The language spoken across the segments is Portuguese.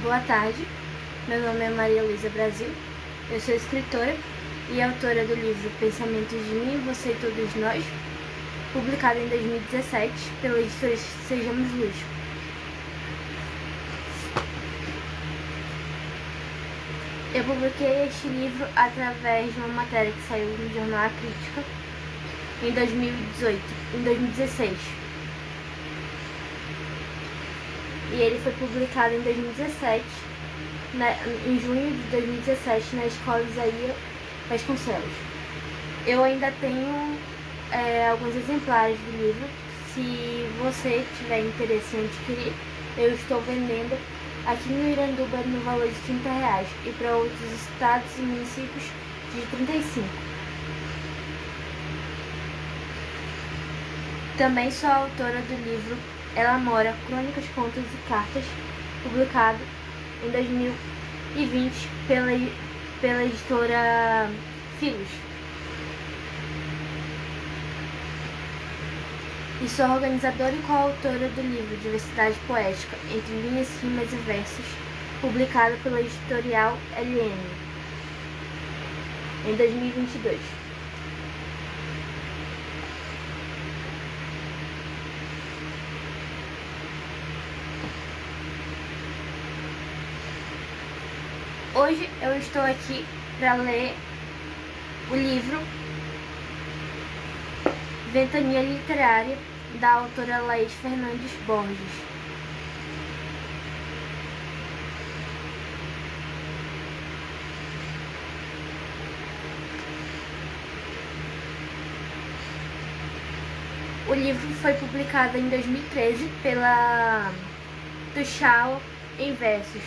Boa tarde, meu nome é Maria Luísa Brasil, eu sou escritora e autora do livro Pensamentos de Mim, Você e Todos Nós, publicado em 2017 pela editora Sejamos Luz. Eu publiquei este livro através de uma matéria que saiu no jornal A Crítica em 2016. E ele foi publicado em 2017, em junho de 2017, na escola Isaías Vasconcelos. Eu ainda tenho alguns exemplares do livro. Se você tiver interesse em adquirir, eu estou vendendo aqui no Iranduba no valor de R$30 e para outros estados e municípios de R$35. Também sou autora do livro Ela Mora, Crônicas, Contos e Cartas, publicado em 2020 pela editora Filos. E sou organizadora e coautora do livro Diversidade Poética, Entre Linhas, Rimas e Versos, publicado pela editorial LN, em 2022. Hoje eu estou aqui para ler o livro Ventania Literária, da autora Laís Fernandes Borges. O livro foi publicado em 2013 pela Tuchal em Versos.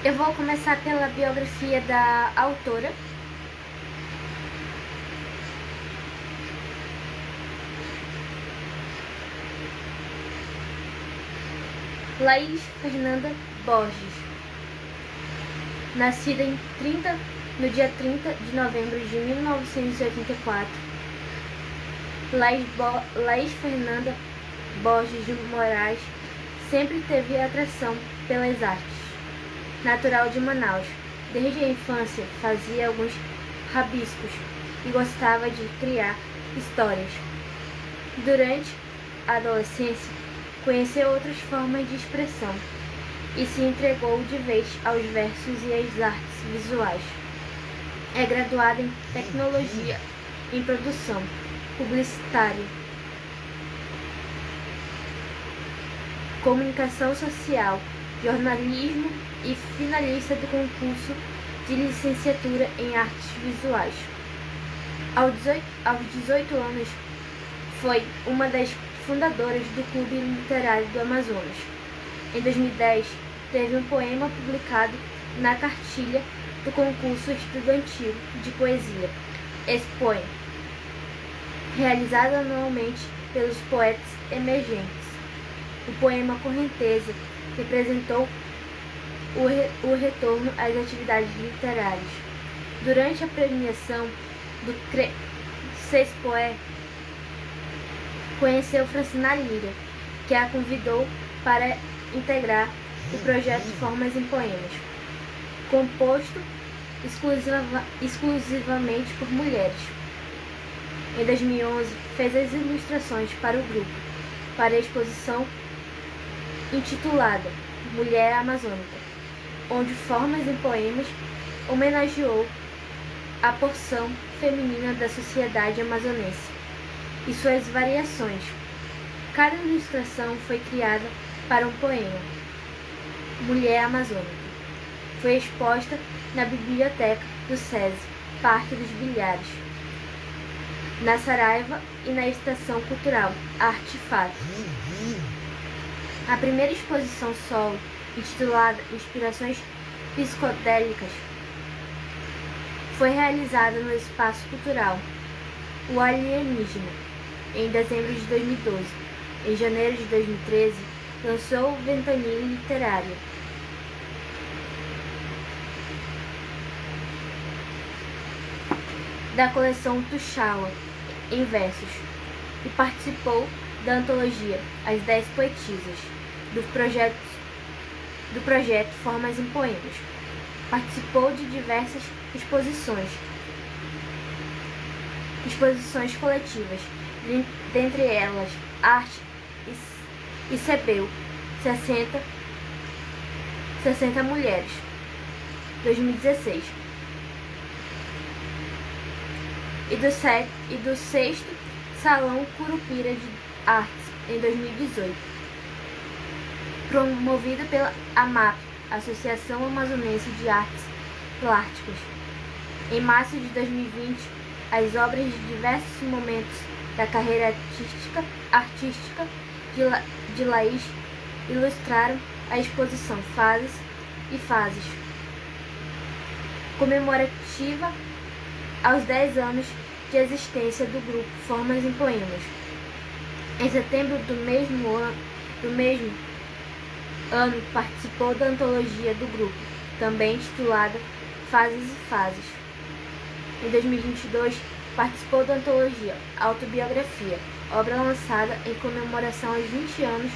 Eu vou começar pela biografia da autora. Laís Fernanda Borges, nascida no dia 30 de novembro de 1984. Laís Fernanda Borges de Moraes sempre teve atração pelas artes. Natural de Manaus, desde a infância fazia alguns rabiscos e gostava de criar histórias. Durante a adolescência, conheceu outras formas de expressão e se entregou de vez aos versos e às artes visuais. É graduada em Tecnologia em Produção Publicitária, Comunicação Social, Jornalismo e finalista do concurso de licenciatura em Artes Visuais. Aos 18 anos, foi uma das fundadoras do Clube Literário do Amazonas. Em 2010, teve um poema publicado na cartilha do concurso estudantil de poesia Expõe, realizado anualmente pelos poetas emergentes. O poema Correnteza representou o retorno às atividades literárias. Durante a premiação do Sespoé, conheceu Francina Lira, que a convidou para integrar o projeto Formas em Poemas, composto exclusivamente por mulheres. Em 2011, fez as ilustrações para o grupo, para a exposição intitulada Mulher Amazônica, onde Formas em Poemas homenageou a porção feminina da sociedade amazonense e suas variações. Cada ilustração foi criada para um poema. Mulher Amazônica foi exposta na Biblioteca do SESI, Parque dos Bilhares, na Saraiva e na Estação Cultural Artefato. A primeira exposição solo, intitulada Inspirações Psicodélicas, foi realizada no Espaço Cultural O Alienígena, em dezembro de 2012. Em janeiro de 2013, lançou Ventania Literária. Da coleção Tuxala, em versos, e participou da antologia As 10 Poetisas, do projeto Formas em Poemas. Participou de diversas exposições coletivas, dentre elas Arte e Cebeu 60 Mulheres, 2016. E do sexto Salão Curupira de Artes, em 2018, promovido pela AMAP, Associação Amazonense de Artes Plásticas. Em março de 2020, as obras de diversos momentos da carreira artística de Laís ilustraram a exposição Fases e Fases, comemorativa aos 10 anos de existência do grupo Formas em Poemas. Em setembro do mesmo ano participou da antologia do grupo, também titulada Fases e Fases. Em 2022, participou da antologia Autobiografia, obra lançada em comemoração aos 20 anos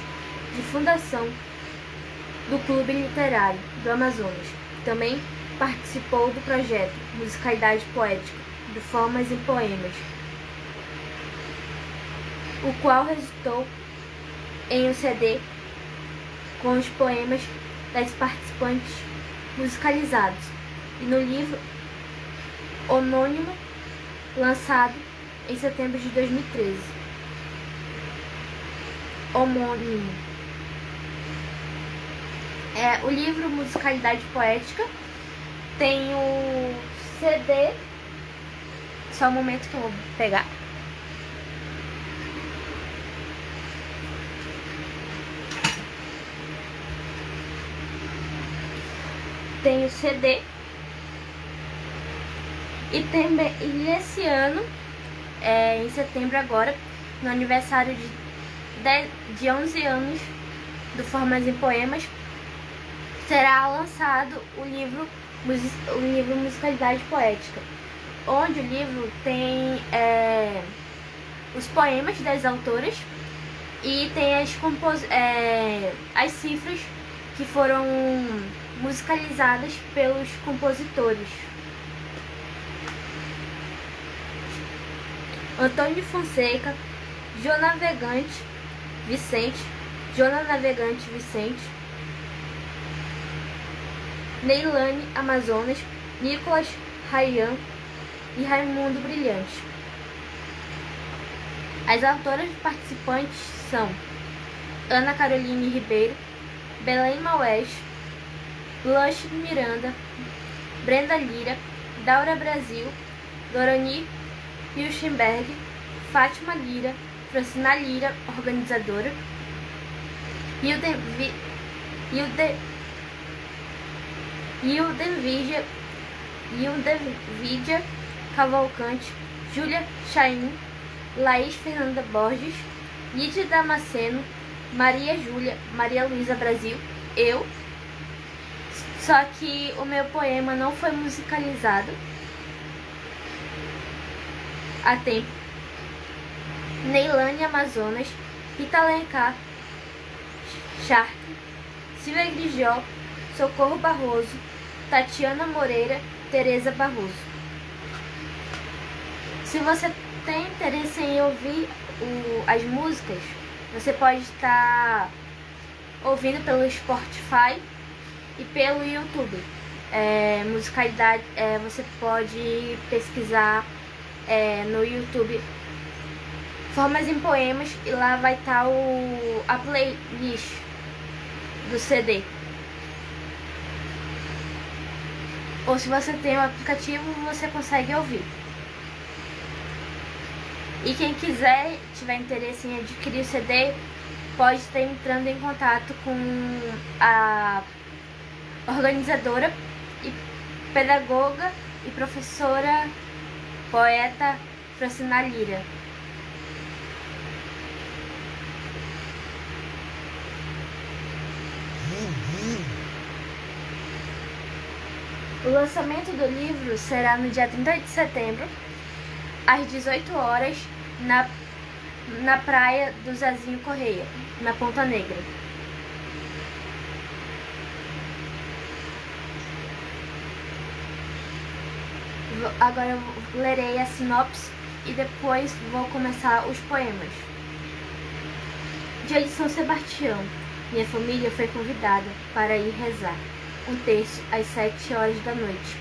de fundação do Clube Literário do Amazonas. Também participou do projeto Musicalidade Poética, do Formas em Poemas, o qual resultou em um CD com os poemas das participantes musicalizados, e no livro homônimo, lançado em setembro de 2013. Homônimo. O livro Musicalidade Poética tem o CD. Só um momento que eu vou pegar. Tem o CD. E esse ano, em setembro agora, no aniversário de 11 anos do Formas em Poemas, será lançado o livro Musicalidade Poética, onde o livro tem os poemas das autoras e tem as cifras que foram musicalizadas pelos compositores. Antônio Fonseca, João Navegante Vicente, Neilane Amazonas, Nicolas Rayan e Raimundo Brilhante. As autoras participantes são Ana Caroline Ribeiro, Belém Maués, Blanche Miranda, Brenda Lira, Daura Brasil, Dorani Hilchenberg, Fátima Lira, Francina Lira, organizadora, Hildevídia Cavalcante, Júlia Chaim, Laís Fernanda Borges, Lídia Damasceno, Maria Júlia, Maria Luísa Brasil, eu. Só que o meu poema não foi musicalizado a tempo. Neilane Amazonas, Rita Alencar, Charque, Silvia Grigió, Socorro Barroso, Tatiana Moreira, Tereza Barroso. Se você tem interesse em ouvir as músicas, você pode estar ouvindo pelo Spotify e pelo YouTube. Musicalidade, você pode pesquisar no YouTube Formas em Poemas e lá vai estar a playlist do CD. Ou se você tem o aplicativo, você consegue ouvir. E quem quiser, tiver interesse em adquirir o CD, pode estar entrando em contato com a organizadora e pedagoga e professora poeta Francina Lira. O lançamento do livro será no dia 30 de setembro, às 18 horas, na praia do Zezinho Correia, na Ponta Negra. Agora eu lerei a sinopse e depois vou começar os poemas. Dia de São Sebastião. Minha família foi convidada para ir rezar um terço às 7 horas da noite,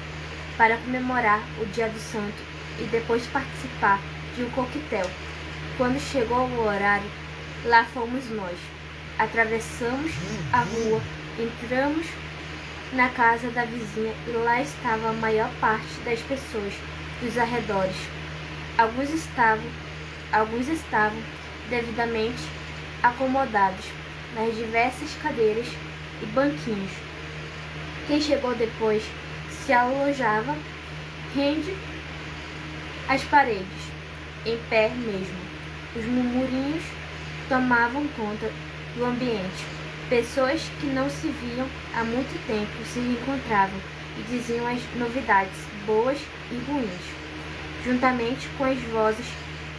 para comemorar o dia do santo e depois participar de um coquetel. Quando chegou o horário, lá fomos nós. Atravessamos a rua, entramos na casa da vizinha e lá estava a maior parte das pessoas dos arredores. Alguns estavam devidamente acomodados nas diversas cadeiras e banquinhos. Quem chegou depois se alojava rende às paredes, em pé mesmo. Os murmurinhos tomavam conta do ambiente. Pessoas que não se viam há muito tempo se reencontravam e diziam as novidades, boas e ruins, juntamente com as vozes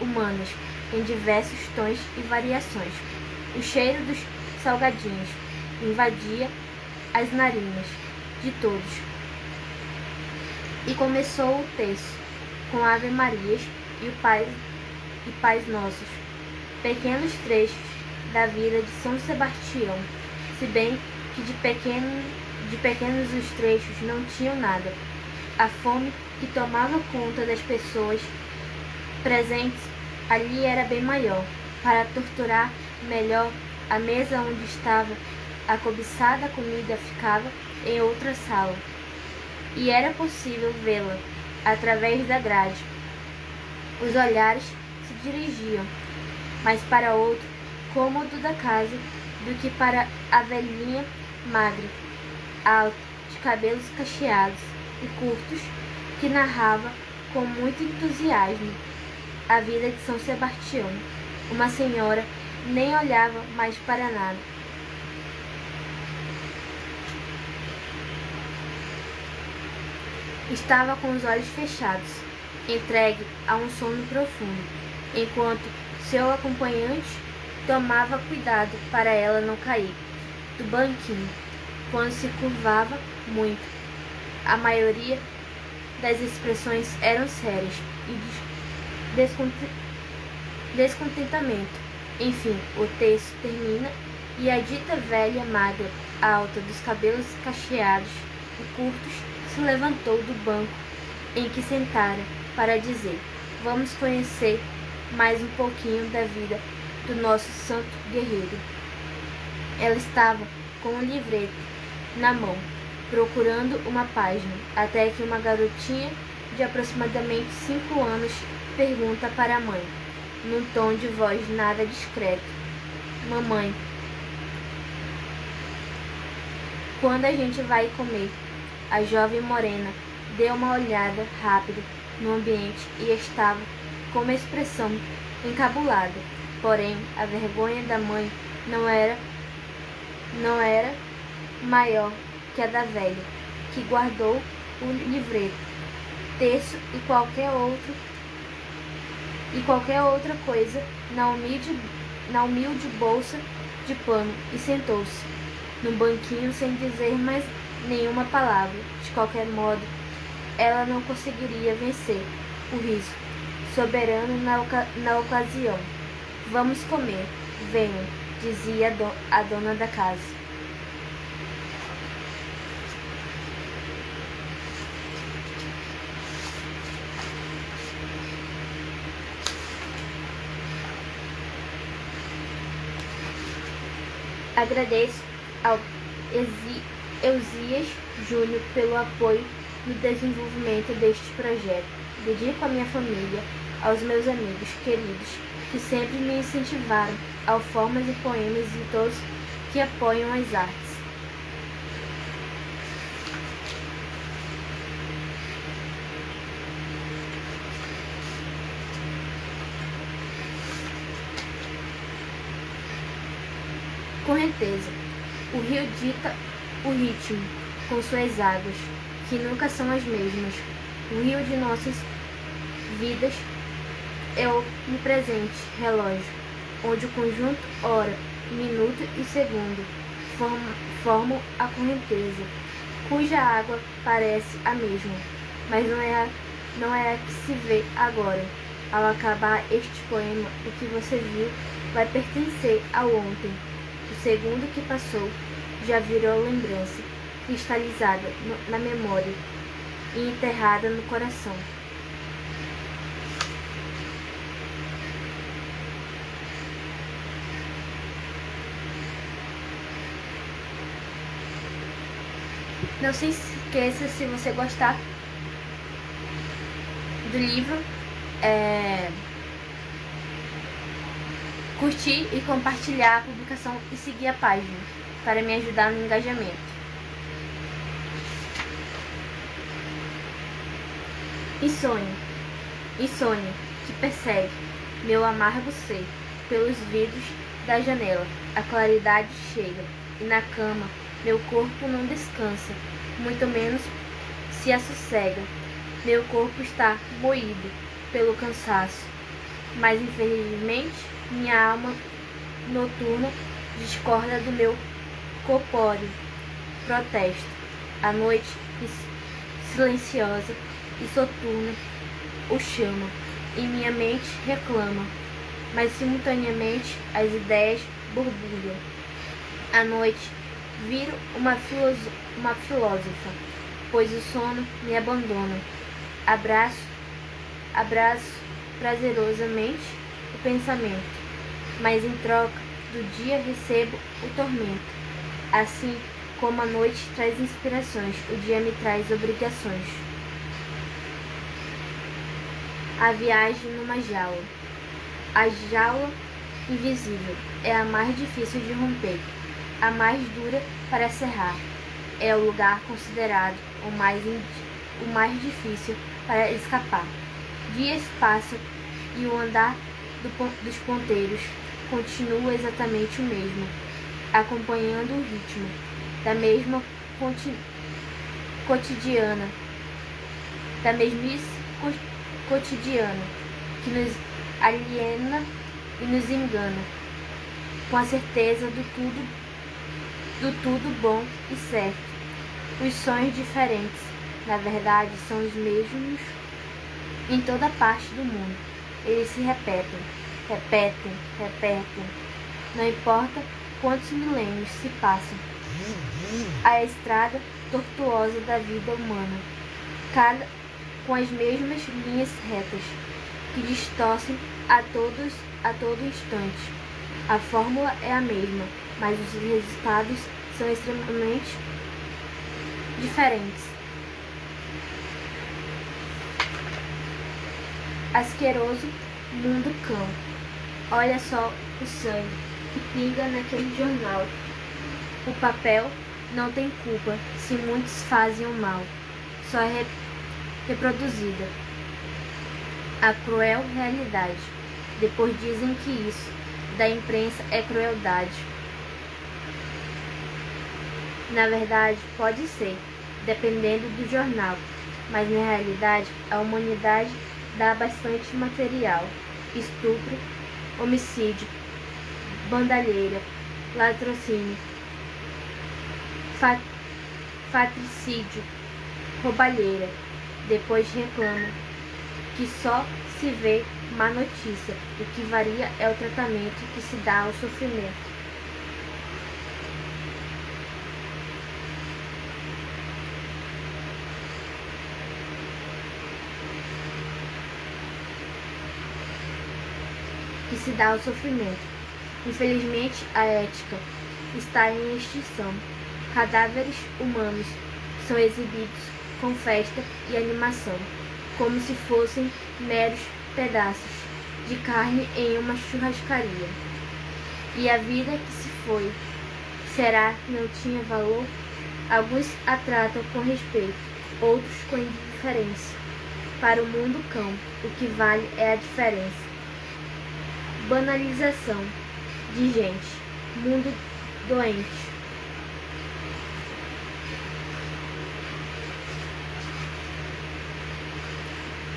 humanas, em diversos tons e variações. O cheiro dos salgadinhos invadia as narinas de todos. E começou o terço, com Ave Marias e Pais Nossos, pequenos trechos da vida de São Sebastião, se bem que de pequenos os trechos não tinham nada. A fome que tomava conta das pessoas presentes ali era bem maior. Para torturar melhor a mesa onde estava a cobiçada comida ficava em outra sala, e era possível vê-la através da grade. Os olhares se dirigiam mais para outro cômodo da casa do que para a velhinha magra, alta, de cabelos cacheados e curtos, que narrava com muito entusiasmo a vida de São Sebastião. Uma senhora nem olhava mais para nada. Estava com os olhos fechados, entregue a um sono profundo, enquanto seu acompanhante tomava cuidado para ela não cair do banquinho quando se curvava muito. A maioria das expressões eram sérias e descontentamento. Enfim, o texto termina e a dita velha magra, alta, dos cabelos cacheados e curtos, se levantou do banco em que sentara para dizer: vamos conhecer mais um pouquinho da vida do nosso santo guerreiro. Ela estava com um livreto na mão, procurando uma página, até que uma garotinha de aproximadamente 5 anos pergunta para a mãe, num tom de voz nada discreto: mamãe, quando a gente vai comer? A jovem morena deu uma olhada rápida no ambiente e estava com uma expressão encabulada. Porém, a vergonha da mãe não era maior que a da velha, que guardou o livreto, terço e qualquer outra coisa na humilde bolsa de pano e sentou-se no banquinho sem dizer mais nenhuma palavra. De qualquer modo, ela não conseguiria vencer o riso soberano na ocasião. Vamos comer, venham, dizia a dona da casa. Agradeço ao Eusias Júnior pelo apoio no desenvolvimento deste projeto. Dedico à minha família, aos meus amigos queridos, que sempre me incentivaram, ao formas e poemas e todos que apoiam as artes. Correnteza. O rio dita o ritmo com suas águas, que nunca são as mesmas. O rio de nossas vidas é o presente relógio, onde o conjunto hora, minuto e segundo formam a correnteza, cuja água parece a mesma, mas não é a que se vê agora. Ao acabar este poema, o que você viu vai pertencer ao ontem. O segundo que passou já virou lembrança, cristalizada na memória e enterrada no coração. Não se esqueça, se você gostar do livro, curtir e compartilhar a publicação e seguir a página para me ajudar no engajamento. Insônia que persegue meu amargo ser pelos vidros da janela. A claridade chega e na cama meu corpo não descansa, muito menos se assossega. Meu corpo está moído pelo cansaço, mas infelizmente minha alma noturna discorda do meu corpóreo protesto. A noite silenciosa e soturna o chama e minha mente reclama, mas simultaneamente as ideias borbulham. À noite viro uma filósofa, pois o sono me abandona. Abraço prazerosamente o pensamento, mas em troca do dia recebo o tormento. Assim como a noite traz inspirações, o dia me traz obrigações. A viagem numa jaula. A jaula invisível é a mais difícil de romper, a mais dura para serrar. É o lugar considerado o mais difícil para escapar. Dias passam e o andar dos ponteiros continua exatamente o mesmo, acompanhando o ritmo da mesma mesmice cotidiana que nos aliena e nos engana, com a certeza do tudo bom e certo. Os sonhos diferentes, na verdade, são os mesmos em toda parte do mundo. Eles se repetem. Não importa quantos milênios se passam. A estrada tortuosa da vida humana, com as mesmas linhas retas, que distorcem a todo instante. A fórmula é a mesma, mas os resultados são extremamente diferentes. Asqueroso mundo cão. Olha só o sangue que pinga naquele jornal. O papel não tem culpa se muitos fazem o mal. Só é reproduzida a cruel realidade. Depois dizem que isso da imprensa é crueldade. Na verdade, pode ser, dependendo do jornal, mas na realidade a humanidade dá bastante material: estupro, homicídio, bandalheira, latrocínio, fatricídio, roubalheira. Depois reclamam que só se vê má notícia. O que varia é o tratamento que se dá ao sofrimento. Infelizmente, a ética está em extinção. Cadáveres humanos são exibidos com festa e animação, como se fossem meros pedaços de carne em uma churrascaria. E a vida que se foi, será que não tinha valor? Alguns a tratam com respeito, outros com indiferença. Para o mundo cão, o que vale é a diferença. Banalização de gente, mundo doente,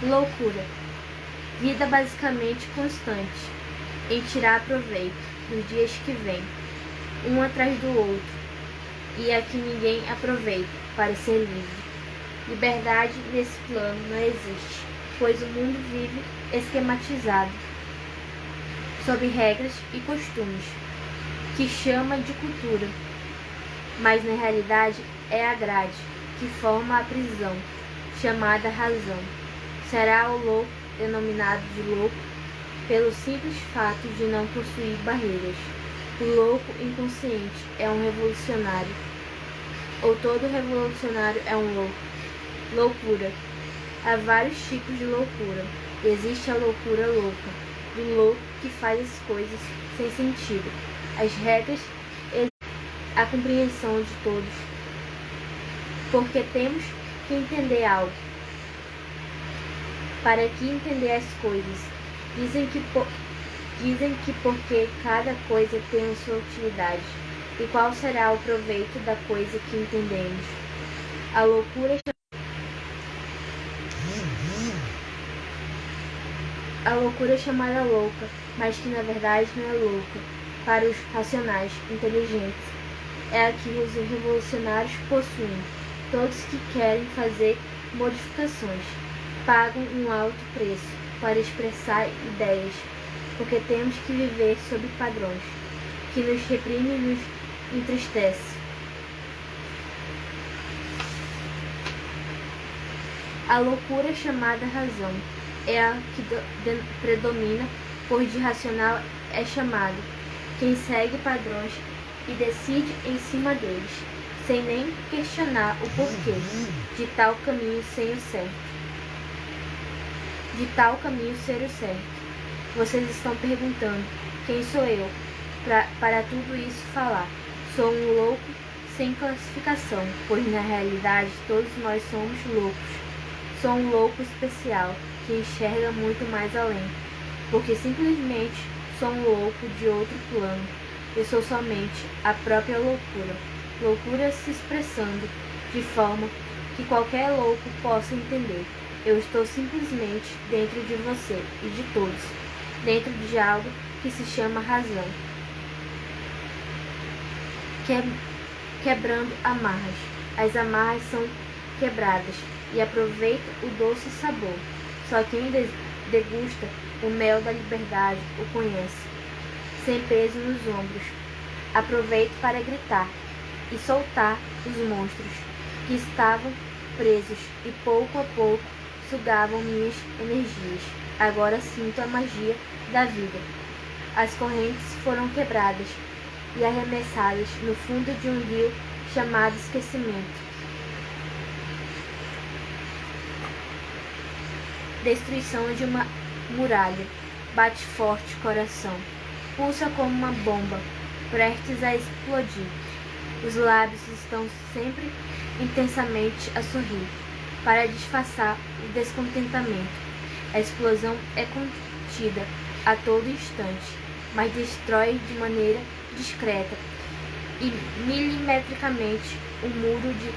Loucura. Vida basicamente constante, em tirar proveito dos dias que vêm, um atrás do outro, e a que ninguém aproveita para ser livre. Liberdade nesse plano não existe, pois o mundo vive esquematizado, sob regras e costumes, que chama de cultura, mas na realidade é a grade que forma a prisão, chamada razão. Será o louco denominado de louco pelo simples fato de não possuir barreiras. O louco inconsciente é um revolucionário, ou todo revolucionário é um louco. Loucura. Há vários tipos de loucura. Existe a loucura louca, do louco que faz as coisas sem sentido, as regras e a compreensão de todos, porque temos que entender algo. Para que entender as coisas? Dizem que porque cada coisa tem a sua utilidade. E qual será o proveito da coisa que entendemos? A loucura é chamada louca, mas que na verdade não é louca, para os racionais, inteligentes. É a que os revolucionários possuem. Todos que querem fazer modificações pagam um alto preço para expressar ideias, porque temos que viver sob padrões que nos reprimem e nos entristece. A loucura chamada razão é a que predomina, pois de racional é chamado quem segue padrões e decide em cima deles, sem nem questionar o porquê de tal caminho ser o certo. Vocês estão perguntando, quem sou eu para tudo isso falar? Sou um louco sem classificação, pois na realidade todos nós somos loucos. Sou um louco especial, que enxerga muito mais além, porque simplesmente sou um louco de outro plano. Eu sou somente a própria loucura. Loucura se expressando de forma que qualquer louco possa entender. Eu estou simplesmente dentro de você e de todos, dentro de algo que se chama razão. Quebrando amarras. As amarras são quebradas e aproveita o doce sabor. Só quem degusta o mel da liberdade o conhece, sem peso nos ombros. Aproveito para gritar e soltar os monstros que estavam presos e pouco a pouco sugavam minhas energias. Agora sinto a magia da vida. As correntes foram quebradas e arremessadas no fundo de um rio chamado esquecimento. Destruição de uma muralha. Bate forte o coração. Pulsa como uma bomba, prestes a explodir. Os lábios estão sempre intensamente a sorrir, para disfarçar o descontentamento. A explosão é contida a todo instante, mas destrói de maneira discreta e milimetricamente. O muro de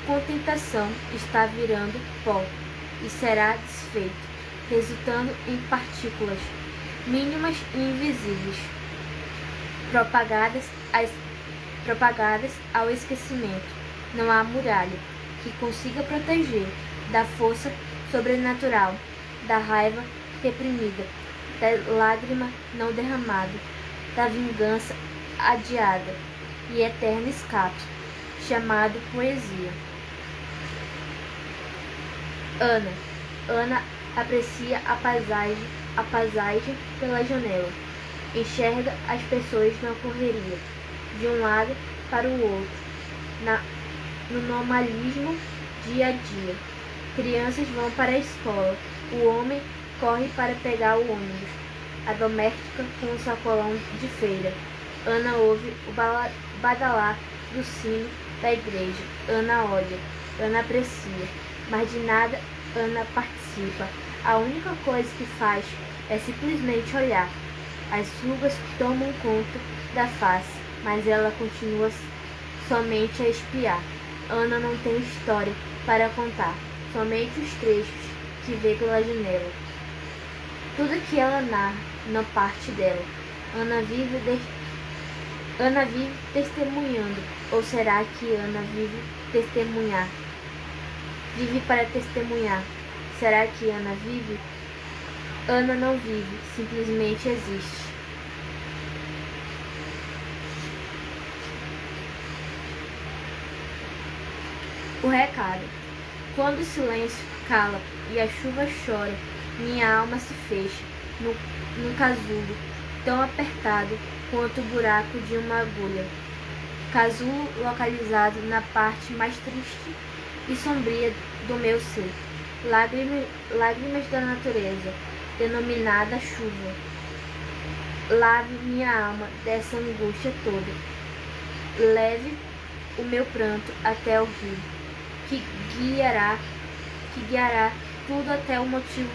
contentação está virando pó e será desfeito, resultando em partículas mínimas e invisíveis, propagadas ao esquecimento. Não há muralha que consiga proteger da força sobrenatural, da raiva reprimida, da lágrima não derramada, da vingança adiada e eterno escape, chamado poesia. Ana aprecia a paisagem pela janela. Enxerga as pessoas na correria, de um lado para o outro, no normalismo dia a dia. Crianças vão para a escola, o homem corre para pegar o ônibus, a doméstica com o sacolão de feira. Ana ouve o badalar do sino da igreja. Ana olha, Ana aprecia, mas de nada Ana participa. A única coisa que faz é simplesmente olhar. As rugas tomam conta da face, mas ela continua somente a espiar. Ana não tem história para contar, somente os trechos que vê pela janela. Tudo que ela narra não parte dela. Ana vive testemunhando. Ou será que Ana vive testemunhar? Vive para testemunhar. Será que Ana vive? Ana não vive, simplesmente existe. O recado. Quando o silêncio cala e a chuva chora, minha alma se fecha num casulo tão apertado quanto o buraco de uma agulha. Casulo localizado na parte mais triste e sombria do meu ser. Lágrimas da natureza, denominada chuva. Lave minha alma dessa angústia toda. Leve o meu pranto até o rio, que guiará tudo até o motivo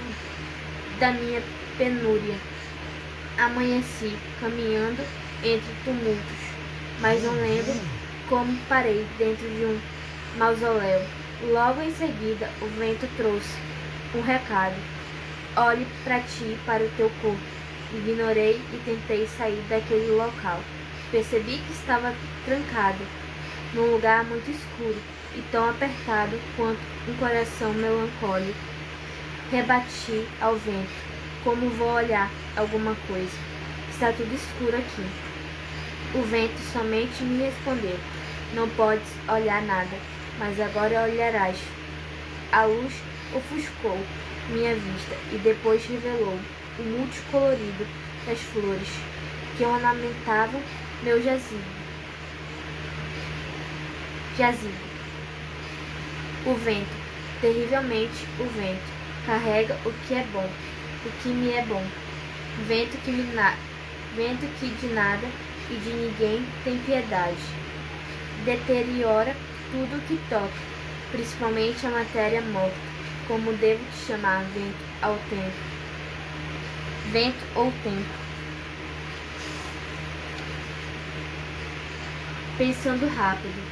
da minha penúria. Amanheci caminhando entre tumultos, mas não lembro como parei dentro de um mausoléu. Logo em seguida, o vento trouxe um recado. Olhe para ti e para o teu corpo. Ignorei e tentei sair daquele local. Percebi que estava trancado num lugar muito escuro e tão apertado quanto um coração melancólico. Rebati ao vento. Como vou olhar alguma coisa? Está tudo escuro aqui. O vento somente me respondeu. Não podes olhar nada, mas agora olharás. A luz ofuscou minha vista e depois revelou o multicolorido das flores que ornamentavam meu jazigo. O vento, terrivelmente o vento, carrega o que é bom, o que me é bom. Vento que de nada e de ninguém tem piedade. Deteriora tudo o que toca, principalmente a matéria morta. Como devo te chamar, vento ao tempo? Vento ou tempo? Pensando rápido,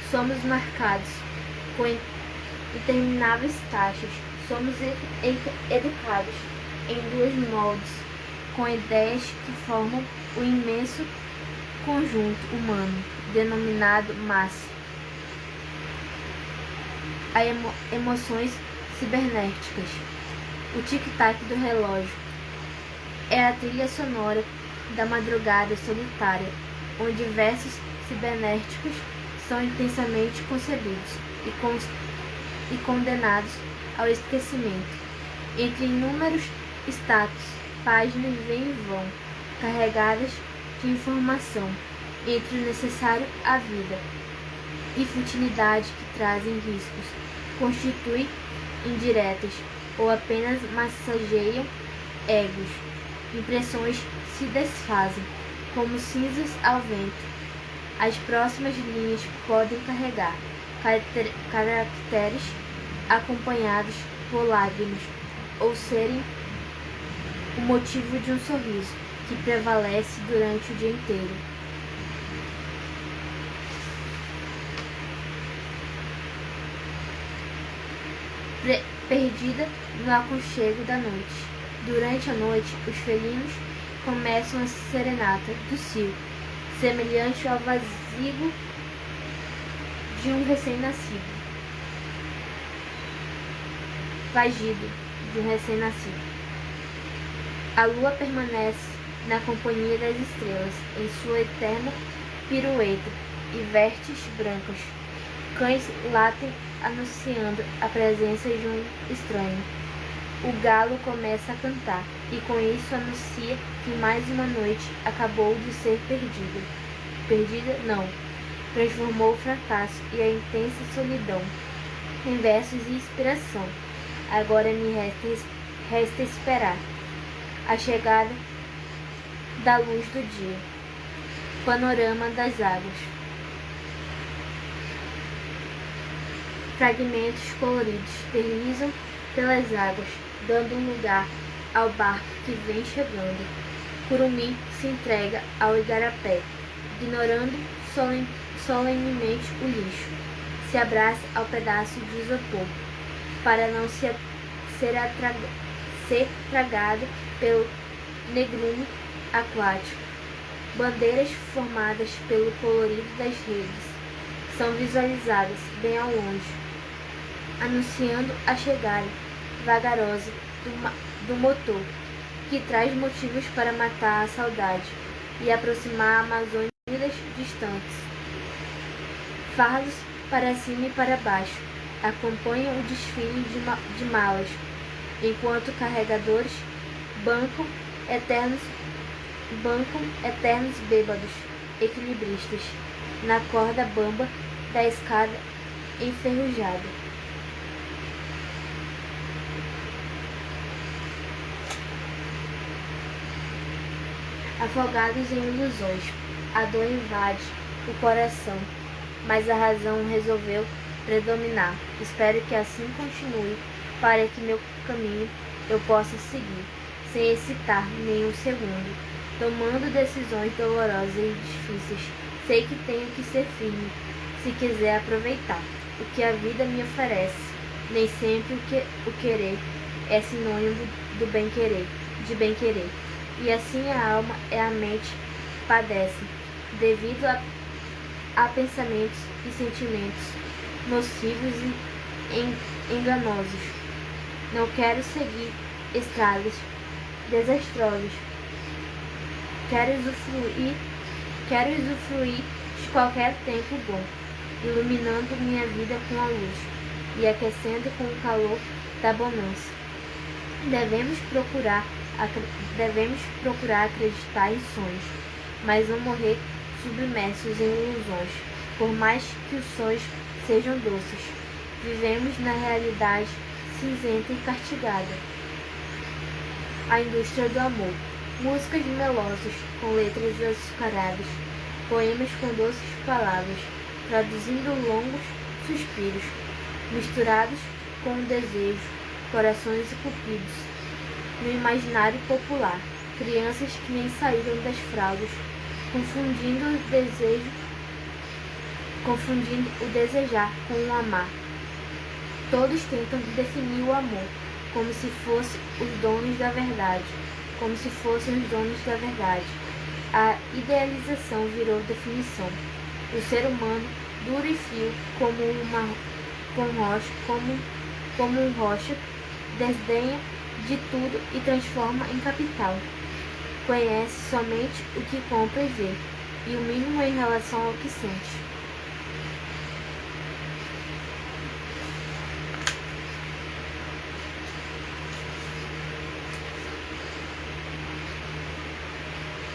somos marcados com intermináveis taxas. Somos educados em duas moldes, com ideias que formam o imenso conjunto humano, denominado massa. Há emoções cibernéticas. O tic-tac do relógio é a trilha sonora da madrugada solitária, onde versos cibernéticos são intensamente concebidos e condenados ao esquecimento. Entre inúmeros status, páginas vêm e vão, carregadas de informação, entre o necessário à vida e futilidade que trazem riscos, constituem indiretas ou apenas massageiam egos. Impressões se desfazem como cinzas ao vento. As próximas linhas podem carregar caracteres acompanhados por lágrimas ou serem o motivo de um sorriso que prevalece durante o dia inteiro. Perdida no aconchego da noite. Durante a noite, os felinos começam a serenata do cio, semelhante ao vazigo de um recém-nascido. Vagido de um recém-nascido. A lua permanece na companhia das estrelas, em sua eterna pirueta e vestes brancas. Cães latem anunciando a presença de um estranho. O galo começa a cantar, e com isso anuncia que mais uma noite acabou de ser perdida. Perdida não, transformou o fracasso e a intensa solidão em versos e inspiração. Agora me resta esperar a chegada da luz do dia. Panorama das águas. Fragmentos coloridos deslizam pelas águas, dando um lugar ao barco que vem chegando. Curumim se entrega ao igarapé, ignorando solenemente o lixo. Se abraça ao pedaço de isopor, para não se ser tragado pelo negrume aquático. Bandeiras formadas pelo colorido das redes são visualizadas bem ao longe, anunciando a chegada vagarosa do motor, que traz motivos para matar a saudade e aproximar a Amazônia de vidas distantes. Fardos para cima e para baixo acompanham o desfile de malas, enquanto carregadores bancam eternos bêbados equilibristas na corda bamba da escada enferrujada. Afogados em ilusões, a dor invade o coração, mas a razão resolveu predominar. Espero que assim continue, para que meu caminho eu possa seguir, sem hesitar nenhum segundo, tomando decisões dolorosas e difíceis. Sei que tenho que ser firme, se quiser aproveitar o que a vida me oferece. Nem sempre o querer é sinônimo de bem-querer. E assim a alma e a mente padecem, devido a pensamentos e sentimentos nocivos e enganosos. Não quero seguir estradas desastrosas. Quero usufruir de qualquer tempo bom, iluminando minha vida com a luz e aquecendo com o calor da bonança. Devemos procurar acreditar em sonhos, mas não morrer submersos em ilusões, por mais que os sonhos sejam doces. Vivemos na realidade cinzenta e castigada. A indústria do amor. Músicas melosas com letras açucaradas, poemas com doces palavras, traduzindo longos suspiros, misturados com o desejo, corações e cupidos. No imaginário popular, crianças que nem saíram das fraldas, confundindo o desejar com o amar. Todos tentam definir o amor como se fossem os donos da verdade, A idealização virou definição. O ser humano, duro e frio como um rocha, desdenha de tudo e transforma em capital. Conhece somente o que compra e vê, e o mínimo em relação ao que sente.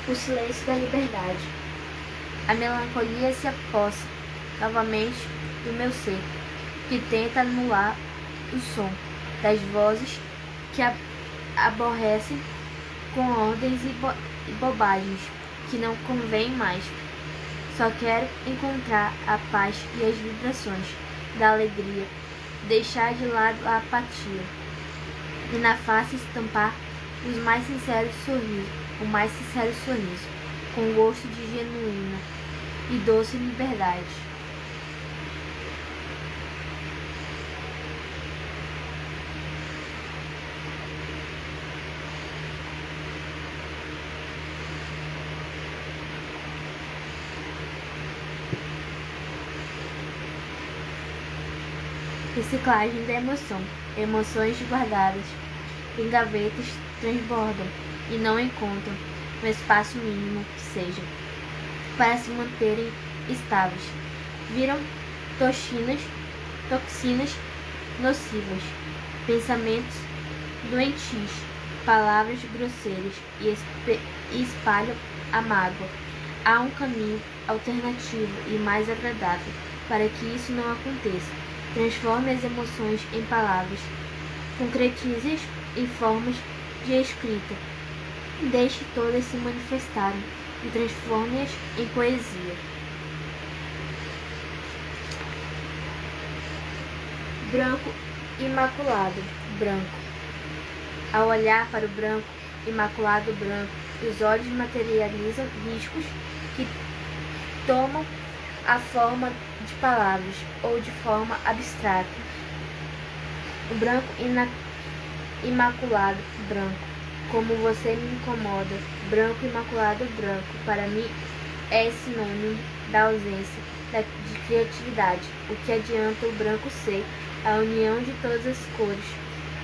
O silêncio da liberdade. A melancolia se apossa novamente do meu ser, que tenta anular o som das vozes que aborrecem com ordens e bobagens que não convêm mais. Só quero encontrar a paz e as vibrações da alegria, deixar de lado a apatia e na face estampar o mais sincero sorriso, com gosto de genuína e doce liberdade. Reciclagem da emoção. Emoções guardadas em gavetas transbordam e não encontram um espaço mínimo que seja para se manterem estáveis. Viram toxinas nocivas, pensamentos doentios, palavras grosseiras e espalham a mágoa. Há um caminho alternativo e mais agradável para que isso não aconteça. Transforme as emoções em palavras, concretize-as em formas de escrita. Deixe todas se manifestarem e transforme-as em poesia. Branco imaculado, branco. Ao olhar para o branco imaculado branco, os olhos materializam riscos que tomam a forma de palavras ou de forma abstrata. O branco imaculado, branco. Como você me incomoda, branco, imaculado, branco. Para mim é sinônimo da ausência de criatividade. O que adianta o branco ser a união de todas as cores,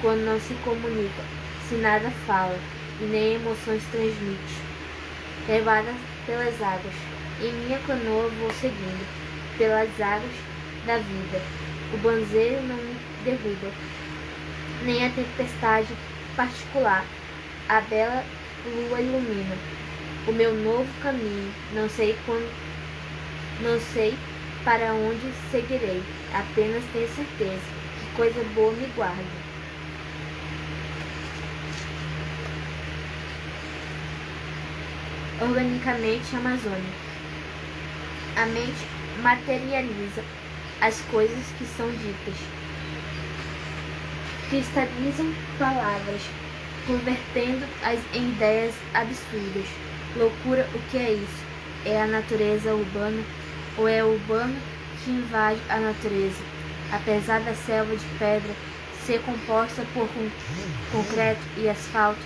quando não se comunica, se nada fala e nem emoções transmite? Levada pelas águas, em minha canoa vou seguindo, pelas águas da vida. O banzeiro não me derruba, nem a tempestade particular. A bela lua ilumina o meu novo caminho. Não sei para onde seguirei. Apenas tenho certeza que coisa boa me guarda. Organicamente Amazônia. A mente materializa as coisas que são ditas. Cristalizam palavras, convertendo-as em ideias absurdas. Loucura, o que é isso? É a natureza urbana ou é o urbano que invade a natureza? Apesar da selva de pedra ser composta por concreto e asfalto,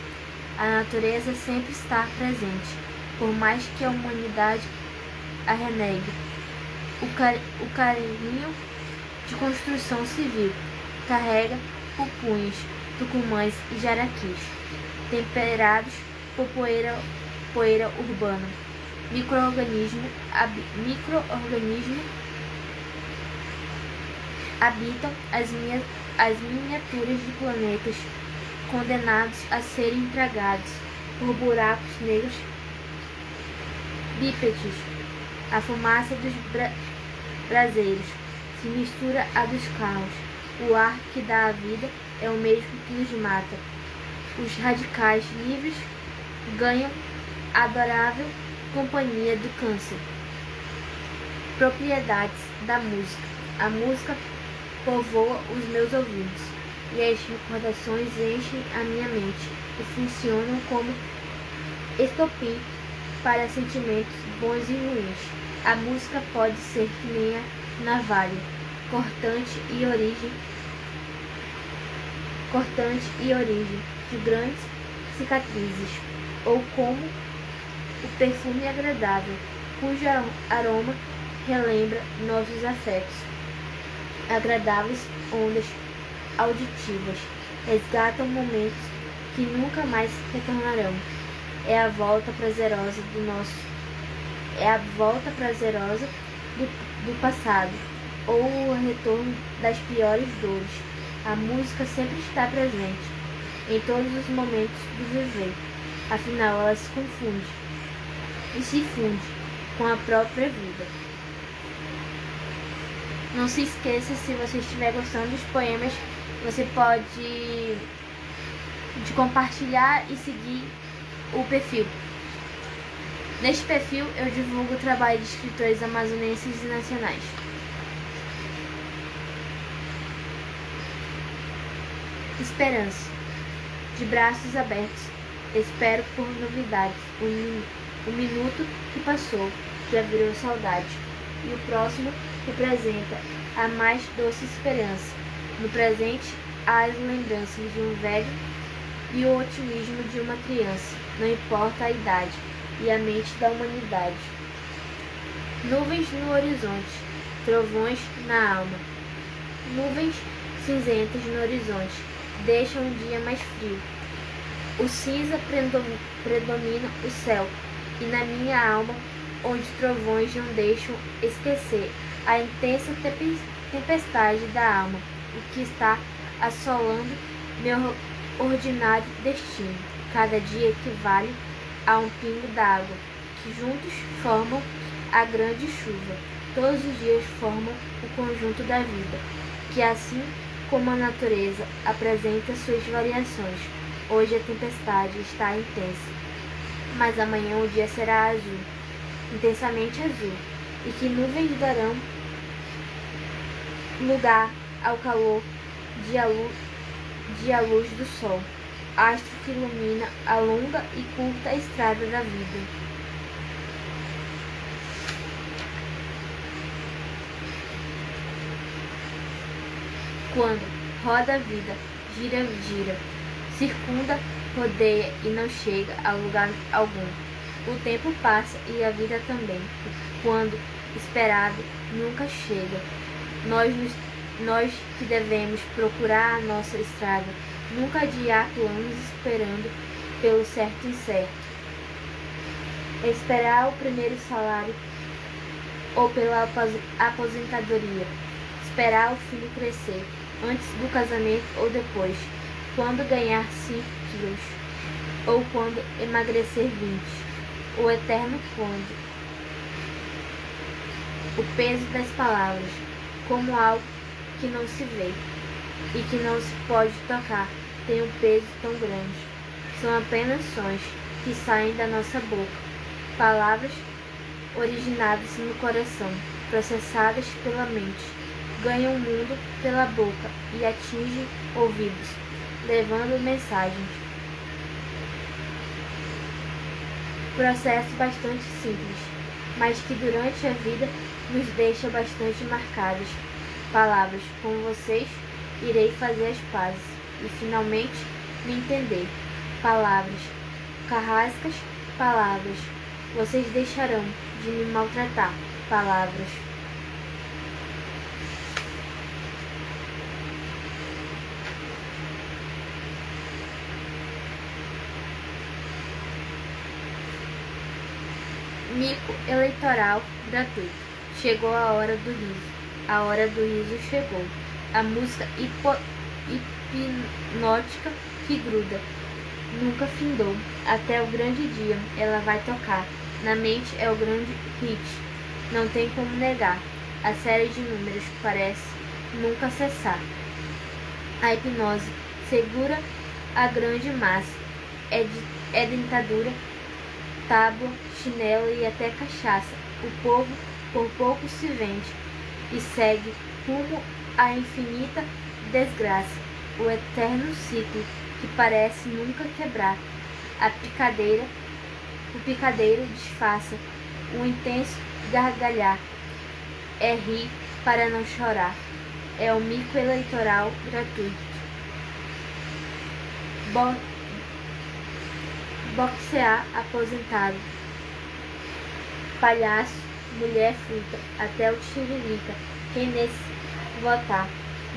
a natureza sempre está presente, por mais que a humanidade a renegue. O carinho de construção civil carrega pupunhas, tucumãs e jaraquis, temperados por poeira urbana. Micro-organismos habitam as miniaturas de planetas condenados a serem tragados por buracos negros bípedes. A fumaça dos braseiros se mistura à dos carros. O ar que dá a vida é o mesmo que nos mata. Os radicais livres ganham a adorável companhia do câncer. Propriedades da música. A música povoa os meus ouvidos e as recordações enchem a minha mente e funcionam como estopim para sentimentos bons e ruins. A música pode ser que nem a navalha, cortante e origem de grandes cicatrizes, ou como o perfume agradável, cujo aroma relembra nossos afetos. Agradáveis ondas auditivas resgatam momentos que nunca mais retornarão. É a volta prazerosa do passado, ou o retorno das piores dores. A música sempre está presente em todos os momentos do viver. Afinal, ela se confunde e se funde com a própria vida. Não se esqueça, se você estiver gostando dos poemas, você pode compartilhar e seguir o perfil. Neste perfil eu divulgo o trabalho de escritores amazonenses e nacionais. Esperança. De braços abertos, espero por novidades. O minuto que passou já virou saudade, e o próximo representa a mais doce esperança. No presente há as lembranças de um velho e o otimismo de uma criança, não importa a idade e a mente da humanidade. Nuvens no horizonte, trovões na alma. Nuvens cinzentas no horizonte deixam o dia mais frio. O cinza predomina o céu, e na minha alma, onde trovões não deixam esquecer a intensa tempestade da alma, o que está assolando meu ordinário destino. Cada dia equivale a um pingo d'água, que juntos formam a grande chuva. Todos os dias formam o conjunto da vida, que assim como a natureza apresenta suas variações. Hoje a tempestade está intensa, mas amanhã o dia será azul, intensamente azul, e que nuvens darão lugar ao calor de a luz do sol, astro que ilumina a longa e curta estrada da vida. Quando roda a vida, gira, gira, circunda, rodeia e não chega a lugar algum. O tempo passa e a vida também. Quando esperado, nunca chega. Nós que devemos procurar a nossa estrada, nunca adiar planos esperando pelo certo e incerto. Esperar o primeiro salário ou pela aposentadoria. Esperar o filho crescer, antes do casamento ou depois. Quando ganhar 5 quilos, ou quando emagrecer 20. O eterno quando. O peso das palavras, como algo que não se vê e que não se pode tocar, tem um peso tão grande. São apenas sons que saem da nossa boca, palavras originadas no coração, processadas pela mente, ganham o mundo pela boca e atingem ouvidos, levando mensagens. Processo bastante simples, mas que durante a vida nos deixa bastante marcadas. Palavras, com vocês irei fazer as pazes e finalmente me entender. Palavras, carrascas, palavras, vocês deixarão de me maltratar. Palavras. Mico eleitoral gratuito. Chegou a hora do riso. A hora do riso chegou. A música hipnótica que gruda. Nunca findou. Até o grande dia ela vai tocar. Na mente é o grande hit. Não tem como negar. A série de números parece nunca cessar. A hipnose segura a grande massa. É dentadura, tábua, chinelo e até cachaça. O povo por pouco se vende e segue rumo à infinita desgraça, o eterno ciclo que parece nunca quebrar. O picadeiro disfarça, o intenso gargalhar. É rir para não chorar. É o mico eleitoral gratuito. Boxear aposentado. Palhaço, mulher fruta, até o tiririca. Quem nesse votar,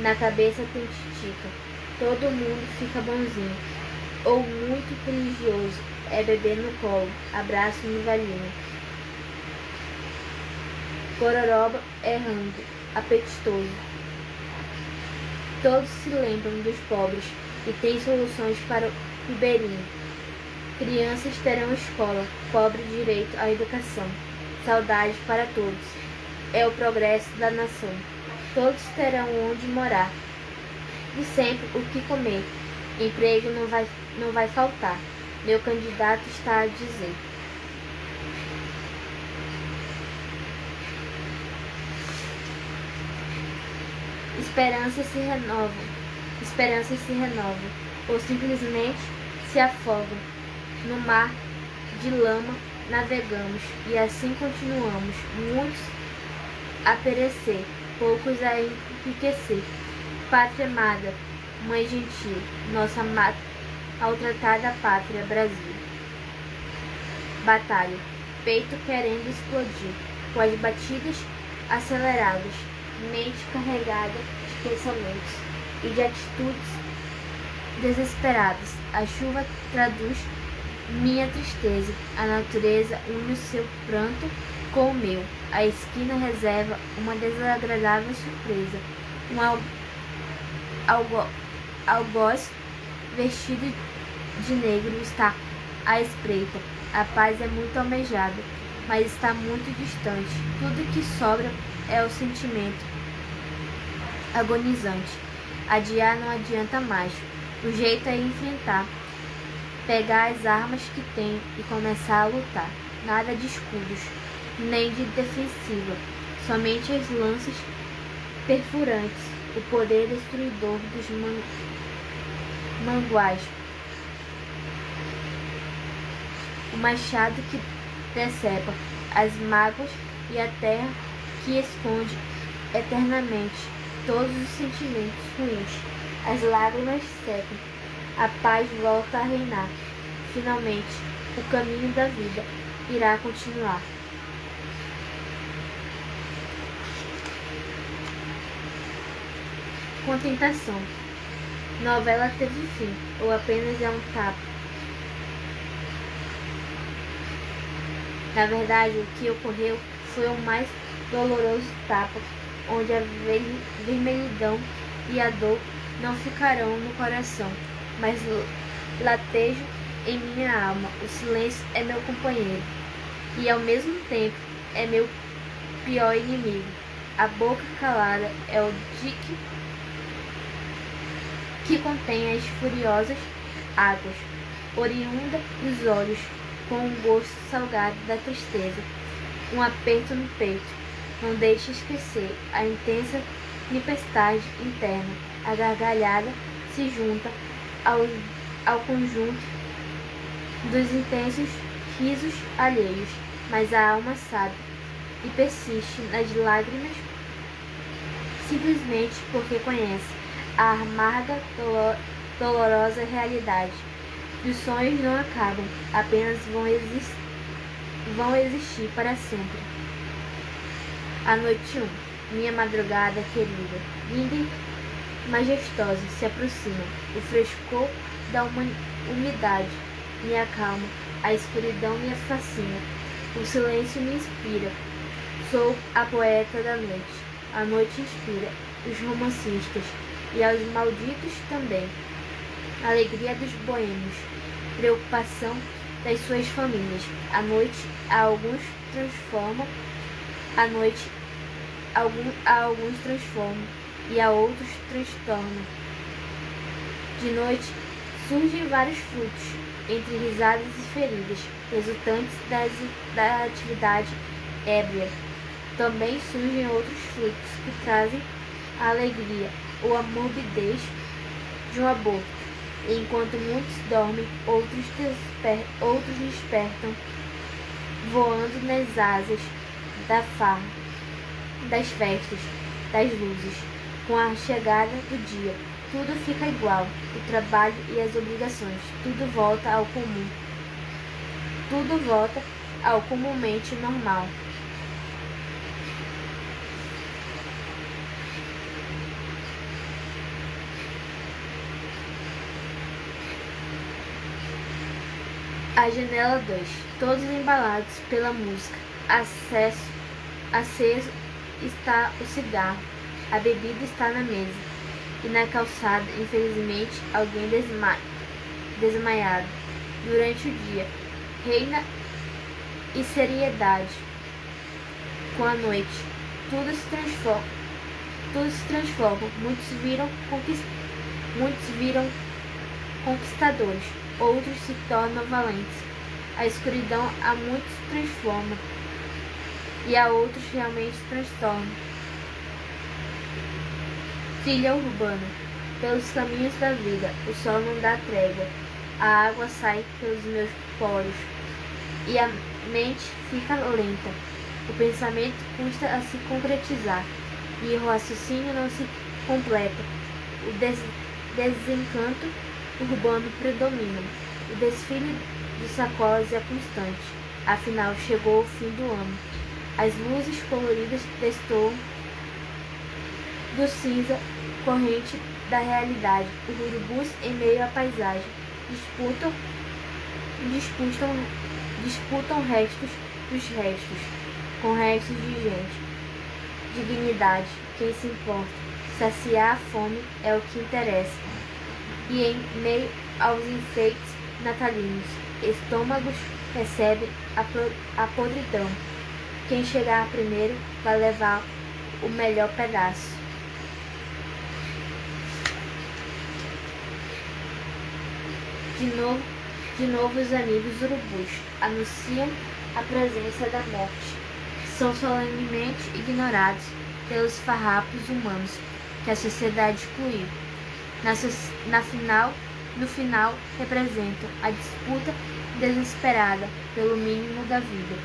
na cabeça tem titica. Todo mundo fica bonzinho, ou muito religioso. É bebê no colo, abraço no valinho. Gororoba é rango, apetitoso. Todos se lembram dos pobres e têm soluções para o ribeirinho. Crianças terão escola, pobre direito à educação. Saudade para todos. É o progresso da nação. Todos terão onde morar. E sempre o que comer. Emprego não vai faltar. Meu candidato está a dizer. Esperanças se renovam, ou simplesmente se afogam. No mar de lama navegamos, e assim continuamos, muitos a perecer, poucos a enriquecer. Pátria amada, mãe gentil, nossa maltratada pátria, Brasil. Batalha, peito querendo explodir, com as batidas aceleradas, mente carregada de pensamentos e de atitudes desesperadas. A chuva traduz minha tristeza, a natureza une o seu pranto com o meu. A esquina reserva uma desagradável surpresa. Algoz vestido de negro está à espreita. A paz é muito almejada, mas está muito distante. Tudo que sobra é o sentimento agonizante. Adiar não adianta mais. O jeito é enfrentar, pegar as armas que tem e começar a lutar. Nada de escudos, nem de defensiva, somente as lanças perfurantes, o poder destruidor dos manguais, o machado que decepa as mágoas e a terra que esconde eternamente todos os sentimentos ruins. As lágrimas secam A paz volta a reinar. Finalmente, o caminho da vida irá continuar. Contentação. Novela teve fim, ou apenas é um tapa? Na verdade, o que ocorreu foi o mais doloroso tapa, onde a vermelhidão e a dor não ficarão no coração, mas latejo em minha alma. O silêncio é meu companheiro e, ao mesmo tempo, é meu pior inimigo. A boca calada é o dique que contém as furiosas águas, oriunda dos olhos, com um gosto salgado da tristeza, um aperto no peito. Não deixe esquecer a intensa tempestade interna. A gargalhada se junta ao conjunto dos intensos risos alheios, mas a alma sabe e persiste nas lágrimas simplesmente porque conhece a amarga, dolorosa realidade. Os sonhos não acabam, apenas vão existir para sempre. A noite 1. Minha madrugada querida, linda e majestosa, se aproxima. O frescor da umidade me acalma, a escuridão me fascina, o silêncio me inspira. Sou a poeta da noite. A noite inspira os romancistas e aos malditos também. Alegria dos boêmios, preocupação das suas famílias. A noite a alguns transforma, a noite a alguns transforma e a outros transtorna. De noite surgem vários frutos, entre risadas e feridas, resultantes da atividade ébria. Também surgem outros frutos que trazem a alegria ou a morbidez de um aborto. E enquanto muitos dormem, outros despertam, voando nas asas da farra, das festas, das luzes. Com a chegada do dia, tudo fica igual, o trabalho e as obrigações, tudo volta ao comum. Tudo volta ao comumente normal. A janela 2. Todos embalados pela música. Aceso está o cigarro. A bebida está na mesa. E na calçada, infelizmente, alguém desmaiado. Durante o dia, reina e seriedade. Com a noite, tudo se transforma. Muitos viram conquistadores. Outros se tornam valentes. A escuridão a muitos transforma e a outros realmente transtorna. Trilha urbana. Pelos caminhos da vida, o sol não dá trégua. A água sai pelos meus poros e a mente fica lenta. O pensamento custa a se concretizar e o raciocínio não se completa. O desencanto urbano predomina. O desfile de sacolas é constante. Afinal, chegou o fim do ano. As luzes coloridas destoam do cinza corrente da realidade. Os urubus em meio à paisagem disputam restos dos restos, com restos de gente. Dignidade, quem se importa? Saciar a fome é o que interessa. E em meio aos enfeites natalinos, estômagos recebem a podridão. Quem chegar primeiro vai levar o melhor pedaço. De novo os amigos urubus anunciam a presença da morte. São solenemente ignorados pelos farrapos humanos que a sociedade excluiu. No final, representam a disputa desesperada pelo mínimo da vida.